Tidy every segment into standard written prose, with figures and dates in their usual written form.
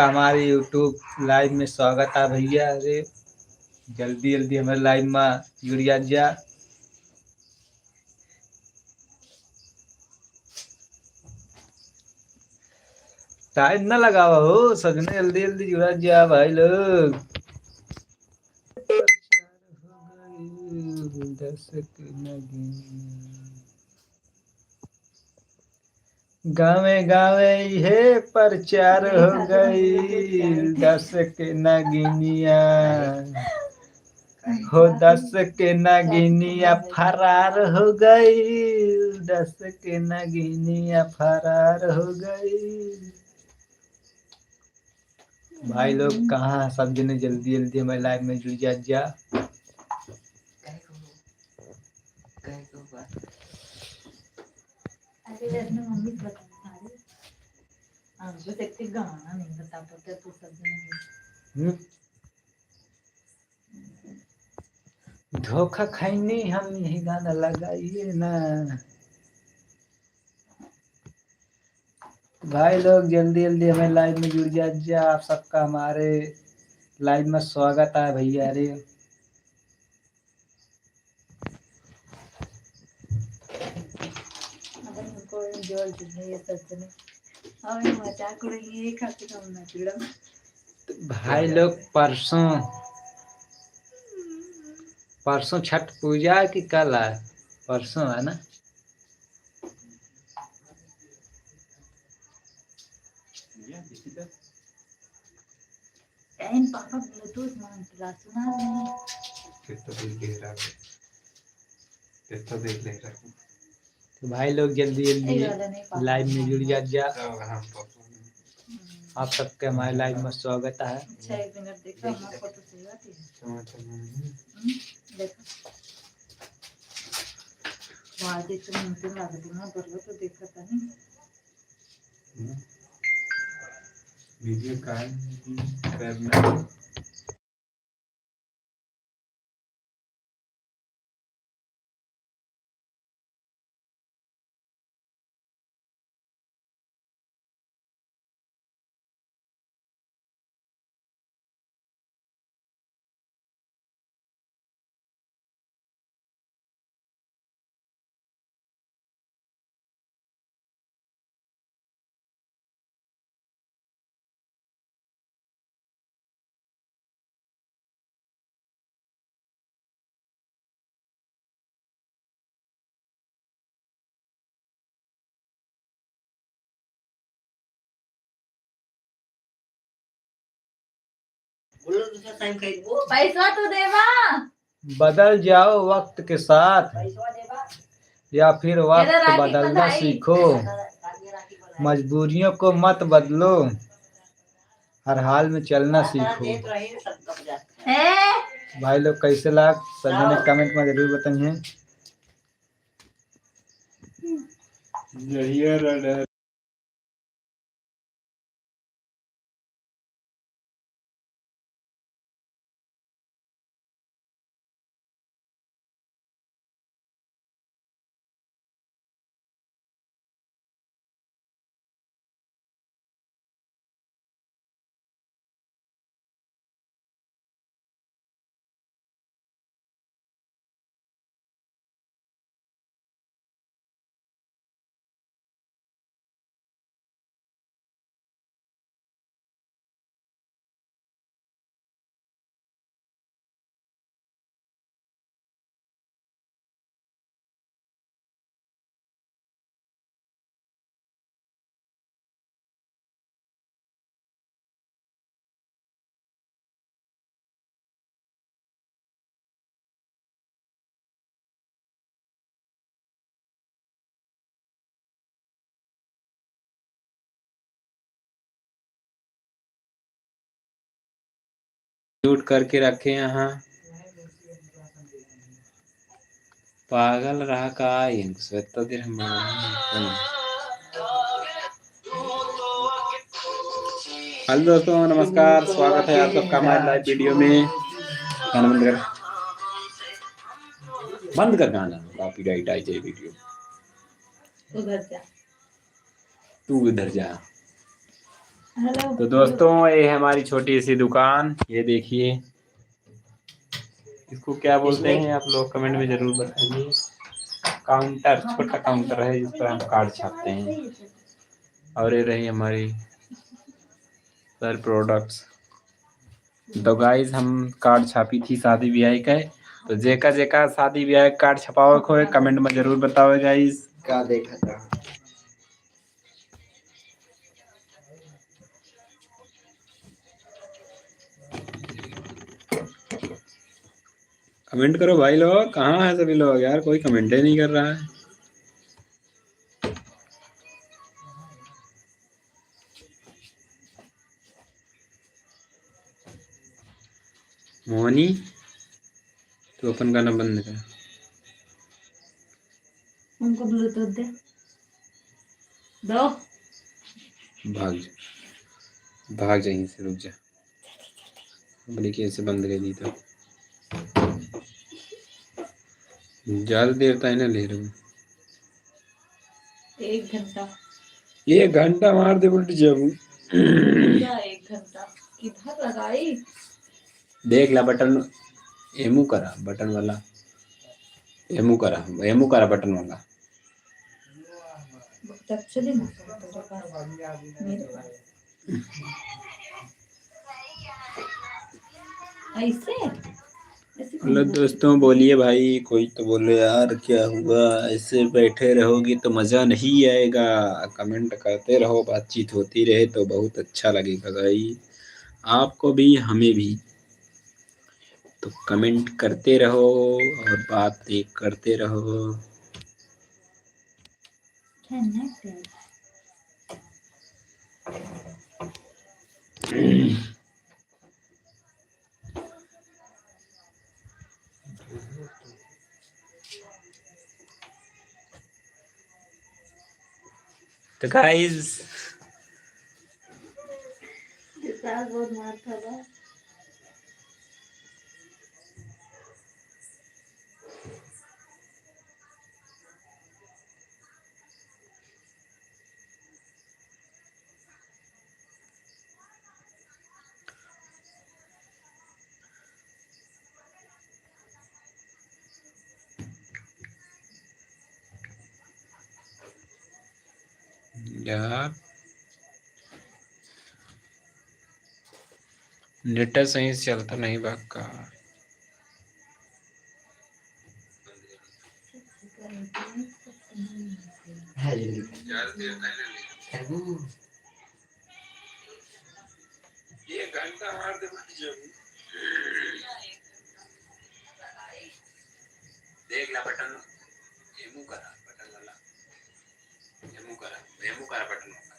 हमारे YouTube live में स्वागत है भैया। अरे जल्दी जल्दी हमारे लाइव में जुड़िया जा। टाइम ना लगावा हो, सजने जल्दी जल्दी जुड़ा जा भाई लोग। गावे गावे ये प्रचार हो गई 10 के नगिनिया हो 10 के नगिनिया फरार हो गई 10 के नगिनिया फरार हो गई। भाई लोग कहाँ सब जने जल्दी जल्दी हमारे लाइव में जुड़ जा। मम्मी गाना नहीं बता पाते तो सब धोखा खाइने हम यही गाना लगाइए ना। भाई लोग जल्दी जल्दी हमें लाइव में जुड़ जा। आप सबका हमारे लाइव में स्वागत है भैया। रे भाई लोग परसों छठ पूजा की कल है? परसों है ना। पापा ब्लूटूथ मांगता सुना तो भाई लोग जल्दी जल्दी लाइव में जुड़ जा। आप सबके हमारे लाइव में स्वागत है। वीडियो करना पैसा तो देवा। बदल जाओ वक्त के साथ या फिर वक्त बदलना सीखो। मजबूरियों को मत बदलो, हर हाल में चलना सीखो। भाई लोग कैसे लाग सभी ने कमेंट में जरूर बताइए। म्यूट करके रखे यहाँ। पागल रहा का तो देर हम हेलो दोस्तों, नमस्कार, स्वागत है आप सबका हमारे लाइव वीडियो में। गाना बंद कर गाना, कॉपीराइट आई जाए वीडियो। तू इधर जा। तो दोस्तों ये है हमारी छोटी सी दुकान, ये देखिए इसको क्या बोलते हैं आप लोग कमेंट में जरूर बताइए। काउंटर, छोटा काउंटर है जिस पर हम कार्ड छापते हैं। और ये रही हमारी सर प्रोडक्ट्स। तो गाइस हम कार्ड छापी थी शादी ब्याह का, तो जेका जेका शादी ब्याह कार्ड छपावे खोए कमेंट में जरूर बताओ गाइस। क्या देखा था कमेंट करो भाई लोग, कहाँ है सभी लोग यार, कोई कमेंट ही नहीं कर रहा है। मोहनी तो ओपन करना बंद कर, उनको ब्लूटूथ दे दो। भाग जा, भाग जा यहीं से, रुक जा, बड़ी कैसे बंद कर दी तो ज्यादा देर तक ना ले रहा हूँ। 1 घंटा, 1 घंटा मार दे उल्ट जाऊँ। पूरा 1 घंटा किधर लगाई। देख ला बटन एमू करा, बटन वाला एमू करा, एमू करा बटन वाला। एक्चुअली ना तेरे पास मेरे पास ऐसे हेलो दोस्तों, बोलिए भाई, कोई तो बोले यार क्या हुआ, ऐसे बैठे रहोगी तो मज़ा नहीं आएगा। कमेंट करते रहो, बातचीत होती रहे तो बहुत अच्छा लगेगा भाई, आपको भी हमें भी। तो कमेंट करते रहो और बातें करते रहो। तो गाइस बहुत मारता था। यार नेट सही से चलता नहीं बाका। ये घंटा मार दे देख ला बटन एमू करा, बटन वाला एमू करा, एमू करा बटन वाला।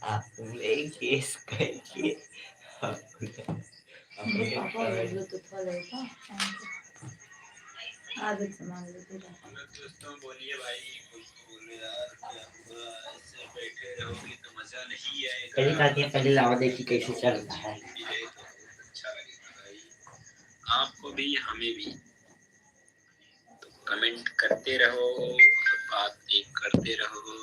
आप केस करके पापा ब्लूटूथ वाला है का आदत से मान लेते हैं। दोस्तों बोलिए भाई, कुछ बोलो यार क्या हुआ, ऐसे बैठे रहोगे तो मजा नहीं आएगा। पहले कहती है, पहले लावा देखी कैसे चल रहा है। तो अच्छा लगेगा भाई, आपको भी हमें भी। तो कमेंट करते रहो और बातें करते रहो।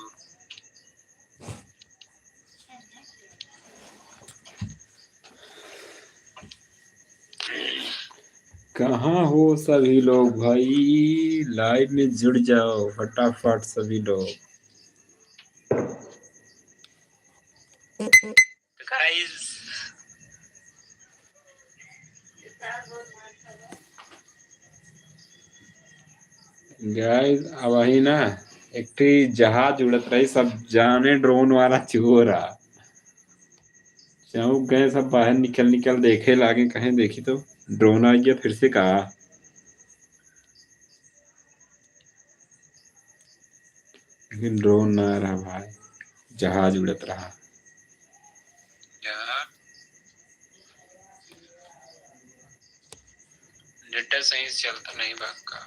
कहाँ हो सभी लोग भाई, लाइव में जुड़ जाओ फटाफट सभी लोग। गाइस गाइस अब वही ना एक ठी जहाज उड़त रही, सब जाने ड्रोन वाला चोरा चौंक गए सब, बाहर निकल निकल देखे लागे, कहीं देखी तो ड्रोन आ गया फिर से कहा, लेकिन ड्रोन ना रहा भाई, जहाज उड़त रहा। नेट सही से चलता नहीं बाका।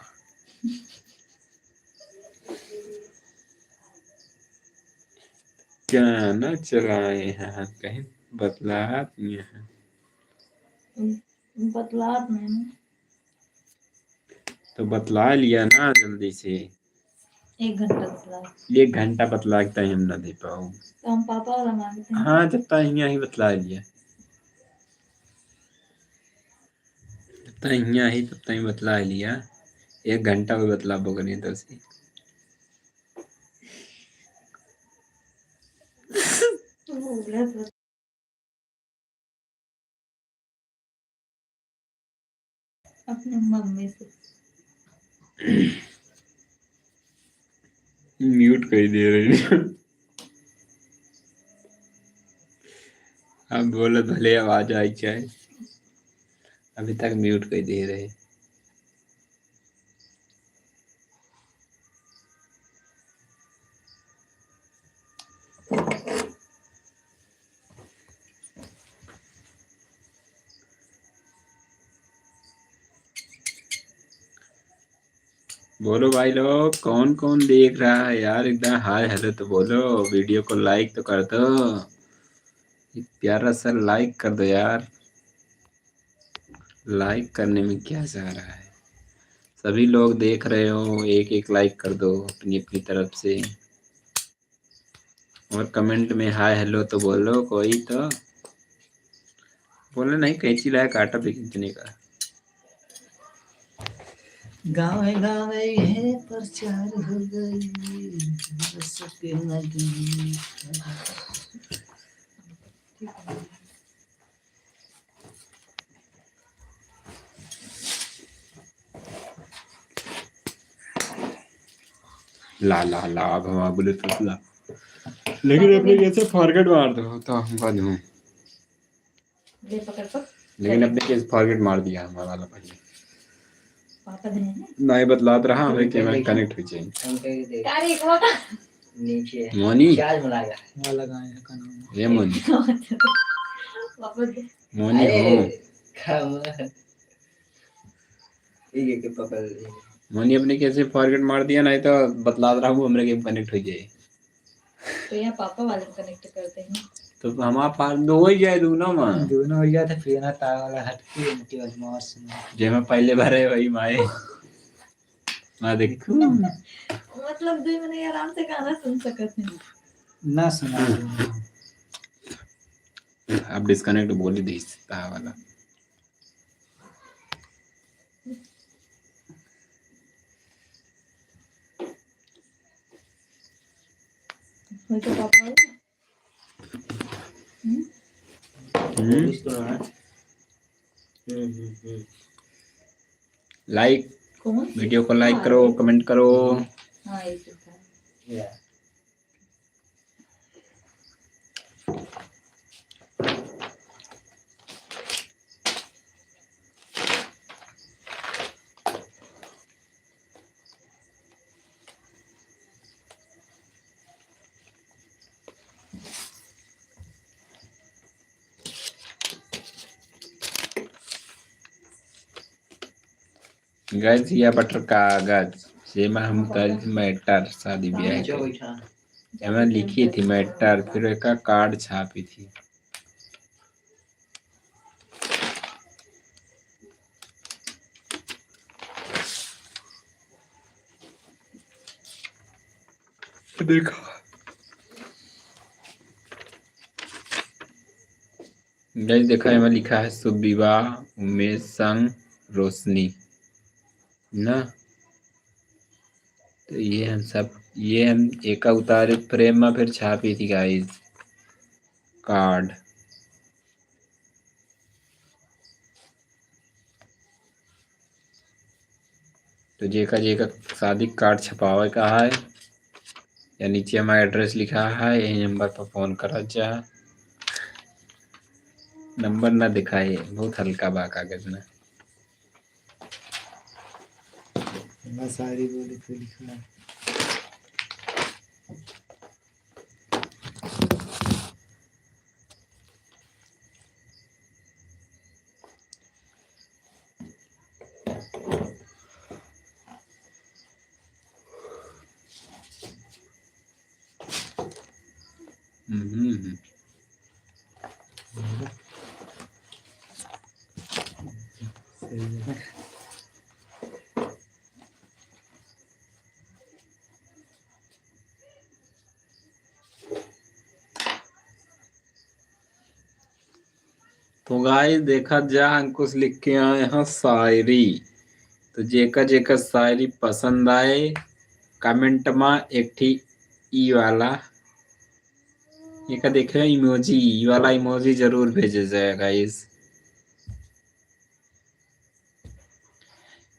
क्या ना चलाए हैं कहीं बतलात नहीं है। बतलात मैंने तो बतला लिया ना जल्दी से। 1 घंटा बतला। 1 घंटा बतला के हम ना दे पाऊ। तो हम पापा वाला मांगते हैं। हाँ जब तक यहाँ ही बतला लिया, जब तक यहाँ ही तब तक बतला लिया। 1 घंटा भी बतला बोगनी तो सी वो गलत बात। अपने मम्मी से म्यूट कर दे रही। अब बोलो भले आवाज आई चाहे, अभी तक म्यूट कर दे रहे। बोलो भाई लोग, कौन कौन देख रहा है यार? एकदम हाय हेलो तो बोलो, वीडियो को लाइक तो कर दो, एक प्यारा सा लाइक कर दो यार। लाइक करने में क्या जा रहा है? सभी लोग देख रहे हो, एक एक लाइक कर दो अपनी अपनी तरफ से, और कमेंट में हाय हेलो तो बोलो। कोई तो बोले नहीं, कैंची लाया काटा भी खींचने का। गाँव है प्रचार हो गई बस के नगरी। ला ला ला अब हम बोले तो ला, लेकिन अपने कैसे फॉरगेट मार दो तो हमका दूं। दे पकड़ पकड़। लेकिन अपने कैसे फॉरगेट मार दिया हमारा वाला भाई। पापा दे हैं। नहीं बतलात रहा हमें कि मैं कनेक्ट हो जाए। गाड़ी को का नीचे मोनी चार्ज में लगा वहाँ लगाए हैं का नाम। ये मोनी पापा दे। मोनी हो ठीक है कि पकड़ ले। मोनी अपने कैसे फॉरगेट मार दिया, नहीं तो बतला रहा हूँ हमारे गेम कनेक्ट हो जाए। तो यहाँ पापा वाले को कनेक्ट करते हैं। तो हमारा पास दो हो जाए दो ना माँ, दोनों हो गया था फिर ना तार वाला हटके उनके बाद मार्स में। जे मैं पहले भरे वही माए मैं देखू। मतलब 2 महीने आराम से गाना सुन सकते हैं। ना सुना दूंगा। अब डिस्कनेक्ट बोल ही दी वाला। वही तो पापा वाला। लाइक, कौन वीडियो को लाइक करो, कमेंट करो। हाँ ये तो था। या गैस या बटर कागज जेमा हम कल मैटर शादी ब्याह जो के बैठा एमा लिखी थी मैटर, फिर एक कार्ड छापी थी। देखो गैस, देखो एमा लिखा है शुभ विवाह उमेश संग रोशनी ना। तो ये हम एक उतारे फ्रेम में फिर छापी थी गाइस कार्ड। तो जेका जेका शादी कार्ड छपावे का है, या नीचे हमारा एड्रेस लिखा है, यही नंबर पर फोन करा जा। नंबर ना दिखाए, बहुत हल्का बा कागज ना। बस सारी बोली तो लिखना। हम्म। सही है। तो गाइस देखा जा अंकुश लिख के आए हैं शायरी। तो जेका जेका शायरी पसंद आए कमेंट में एक ठी ई वाला एक देखे इमोजी ई वाला इमोजी जरूर भेजे जाए गाइस।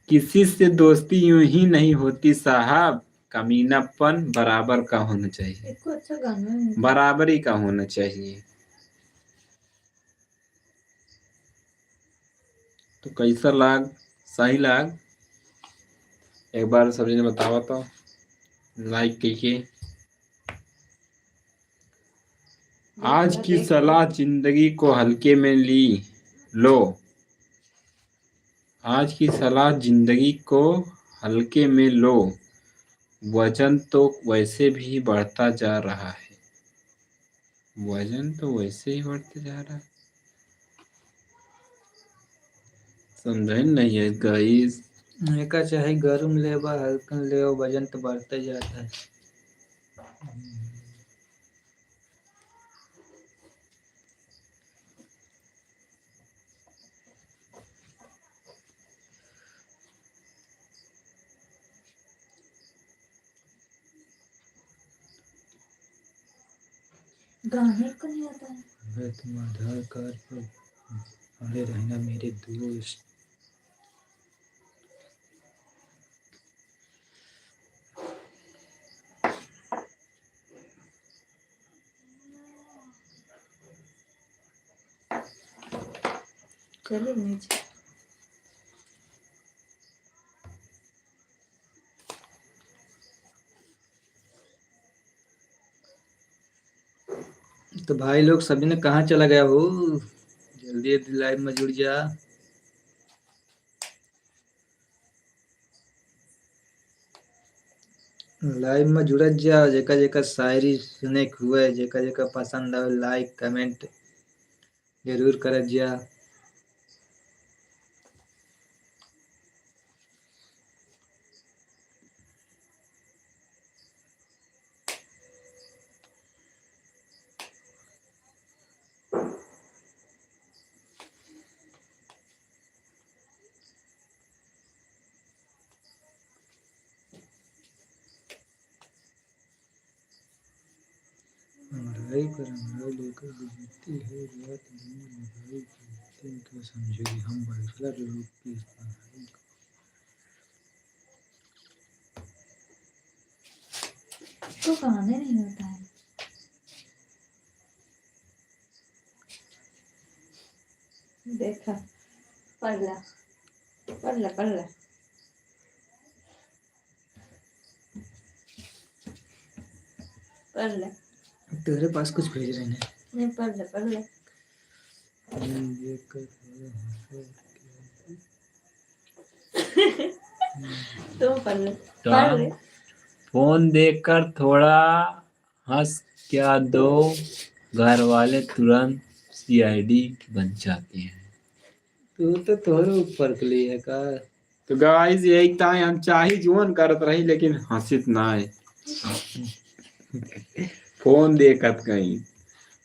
किसी से दोस्ती यूं ही नहीं होती साहब, कमीनापन बराबर का होना चाहिए, इसको अच्छा गाना है। बराबरी का होना चाहिए। तो कैसा लाग, सही लाग, एक बार सभी ने बतावा तो लाइक कीजिए। आज की सलाह जिंदगी को हल्के में लो, आज की सलाह जिंदगी को हल्के में लो, वजन तो वैसे भी बढ़ता जा रहा है, वजन तो वैसे ही बढ़ते जा रहा है। समझे नहीं है गाइस। एका चाहे गर्म लेबा हल्कन ले वजन तो बढ़ते जाता है। गाने को नहीं आता है। अगर तुम आधार कार्ड पर अड़े रहना मेरे दोस्त। चलो नीचे। तो भाई लोग सभी ने कहाँ चला गया हो, जल्दी लाइव में जुड़ जा। लाइव में जुड़त जा, जेका जेका शायरी सुने के हुए जेका जेका पसंद आवे लाइक कमेंट जरूर करत जा। लड़ाई पर लड़ाई लेकर गुजरती है रात दिन लड़ाई करते हैं, क्या समझोगे हम बैचलर लोग की पढ़ाई। तो गाने नहीं होता है। देखा, पढ़ ला पढ़ ला पढ़ ला। पढ़ ले। तेरे पास कुछ भेज रहे हैं। नहीं पढ़ ले पढ़ ले। तुम पढ़ ले पढ़ ले। फोन देखकर थोड़ा हंस क्या दो, घर वाले तुरंत सीआईडी बन जाते हैं। तू तो तोहरे ऊपर के लिए का। तो गाइस यही टाइम हम चाही जोन करत रही लेकिन हंसित ना है। फोन देखत कहीं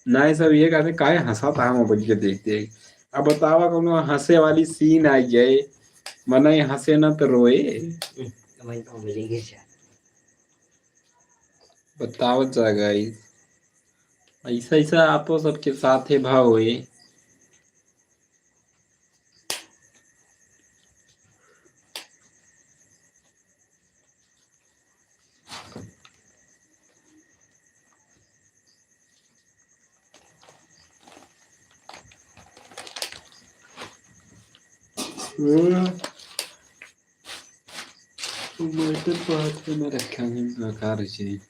नहीं, सब ये कहते काहे हंसा था मोबाइल के देखते। अब बतावा कोनो हंसे वाली सीन आई जाए, मना हंसे ना तो रोए। बताओ जा गाइस, ऐसा ऐसा आपो सबके साथ है भाव हुए। टमाटर पात में रखा है बेकार चीज।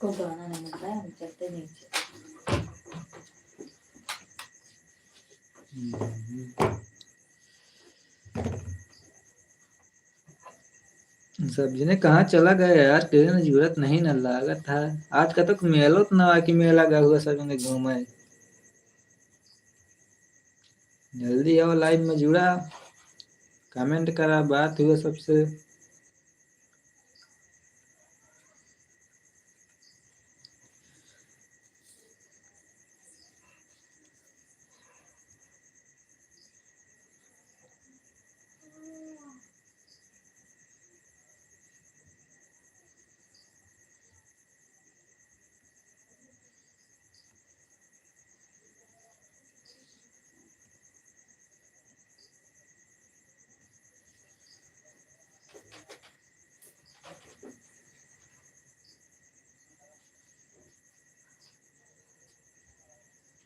को गाना नहीं मिलता है, हम चलते नीचे। सब्जी ने कहाँ चला गया यार, ट्रेन जरूरत नहीं न लागत था। आज का तो मेलो तो ना कि मेला गया हुआ सब ने घूमे। जल्दी आओ लाइव में जुड़ा, कमेंट करा, बात हुआ सबसे।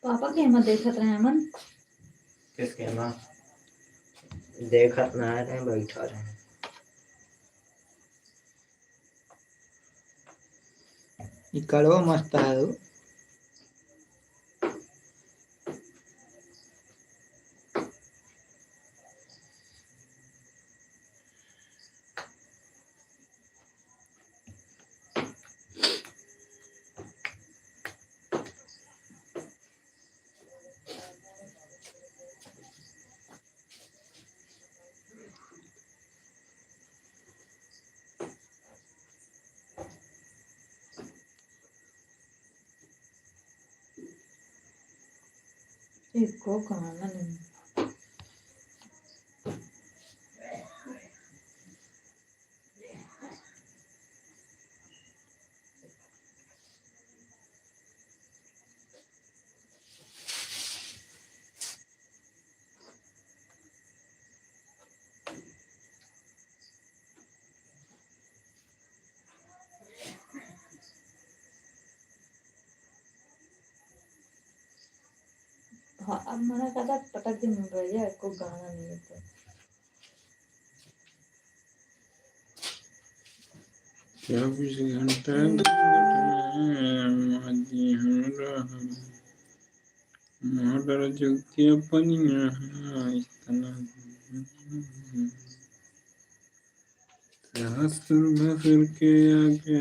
पापा के हिम्मत देखत रहे मन। किसके माँ देखत ना रहे बैठा रहे। ये कड़वा मस्त है वो। इसको खाना नहीं। हाँ, अब मना करता पटक दिन भैया को गाना नहीं आता। चौबीस घंटा मर्डर जुगती अपनिया इतना सहस्त्र भसुर के आगे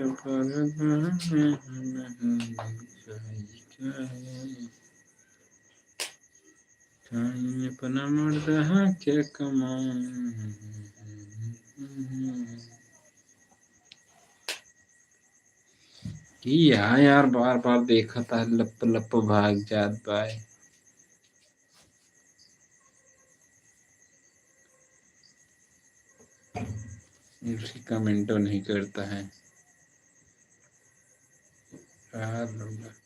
अपना मर्द क्या कमा यार बार बार देखा था लप लप भाग जात बाय। उसकी कमेंटो नहीं करता है यार।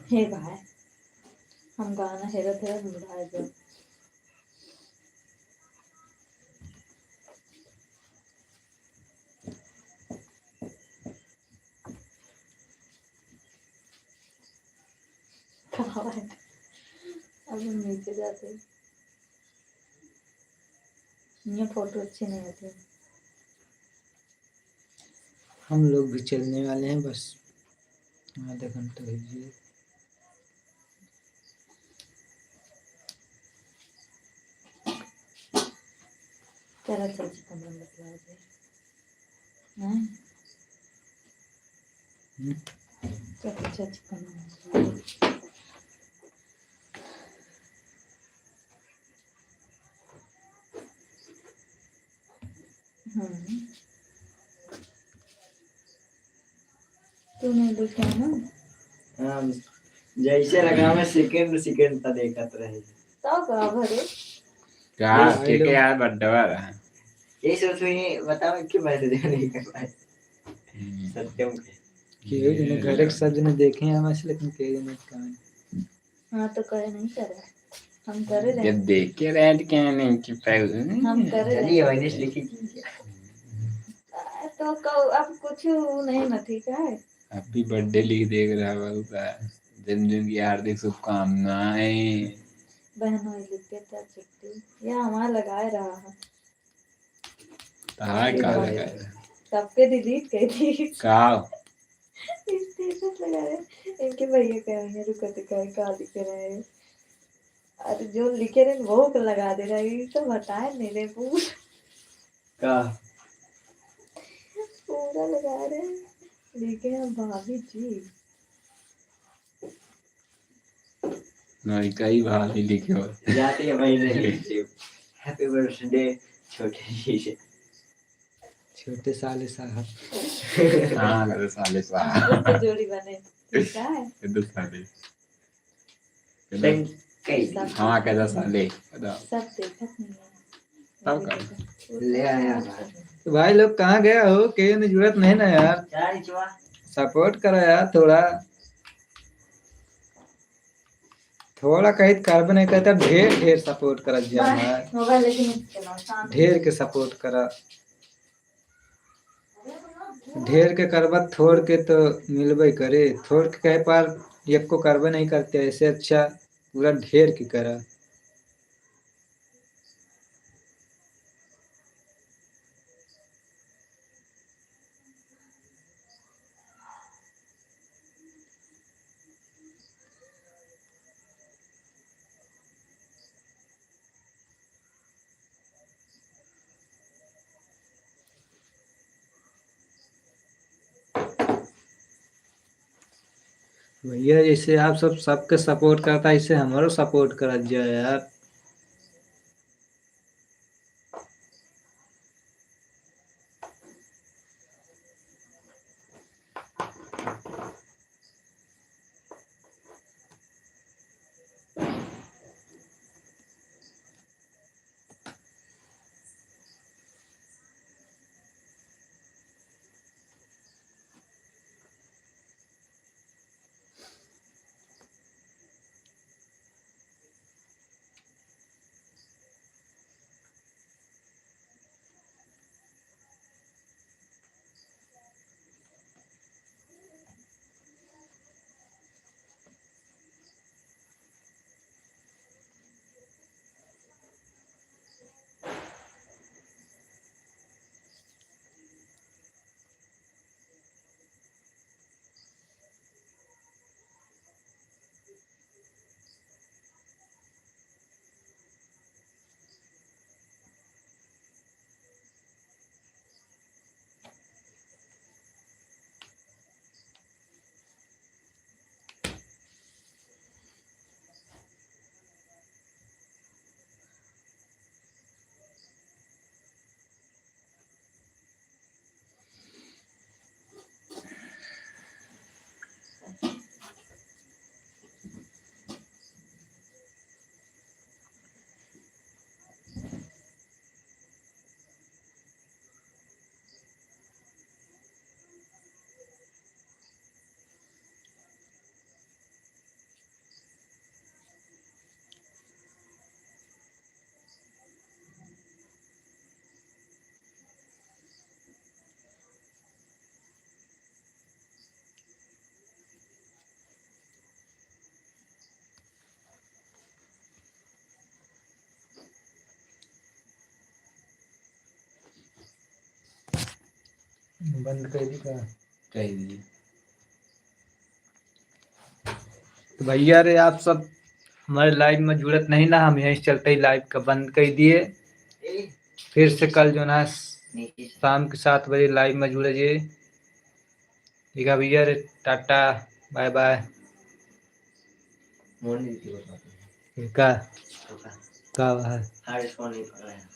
हे भाई हम गाना हेरत हेरत बुढ़ा जाओ। कहाँ है? अब हम नीचे जाते हैं। ये फोटो अच्छी नहीं आती। हम लोग भी चलने वाले हैं बस आधा घंटा भेजिए। चलो चल कमरा बतला दे। नहीं चल चल कमरा। तूने देखा ना? हाँ जैसे लगा मैं सेकंड सेकंड तक देखत रहे। तो का भरे क्या के यार बड्डा रहा यही सोच रही बताओ कि मैसेज नहीं कर पाए सत्यम के। घर एक सब जने देखे हैं हमारे लेकिन के नहीं कहा। हाँ तो करे नहीं करे हम करे ये रहे। देख के रेड क्या नहीं कि हम करे चलिए रहे। वाइनिश लिखी तो अब कुछ नहीं ना ठीक है। हैप्पी बर्थडे लिख देख रहा होगा जन्मदिन की हार्दिक शुभकामनाएं। बहनों लिखते था चिट्ठी या हमारा लगाए रहा है। तारा का लगा सबके डिलीट कर दी। का स्टेटस लगा रहे इनके भैया कहेंगे रुको तो का लिखे रहे। अरे जो लिखे रहे वो को लगा दे रहा है तो बताए नहीं रहे पूरा का पूरा लगा रहे लिखे हैं भाभी जी। नहीं कई बार ही लिखे हो जाते हैं महीने लिखे हैप्पी बर्थडे छोटे जी से। छोटे साले साहब। हाँ मेरे साले आपस में जोड़ी बने ठीक है। किधर साले Then कई हाँ कैसा साले सब देखत नहीं है। तब का ले आया तो भाई लोग कहाँ गया हो, के जरूरत नहीं ना यार, चाय चुआ सपोर्ट करो यार थोड़ा। थोड़ा कहीं कार्बन नहीं कहता, ढेर ढेर सपोर्ट करा जाए, मोबाइल लेके मत चलाओ शांत ढेर के सपोर्ट करा। ढेर के करबा थोड़ के तो मिलबे करे, थोड़ के कहे पार एक को करबे नहीं करते, ऐसे अच्छा पूरा ढेर के करा। भैया जैसे आप सब सबके सपोर्ट करता है, इससे हमारो सपोर्ट करा जाए यार। बंद कर दी का चाहिए। तो भैया रे आप सब हमारे लाइव में जरूरत नहीं ना, हम यहीं चलते ही लाइव का बंद कर दिए। फिर से कल जो ना शाम के 7 बजे लाइव में जुड़े जी। ठीक है भैया रे, टाटा बाय बाय। मोनी की बात का है का है हार्ड फोन नहीं पकड़ा है।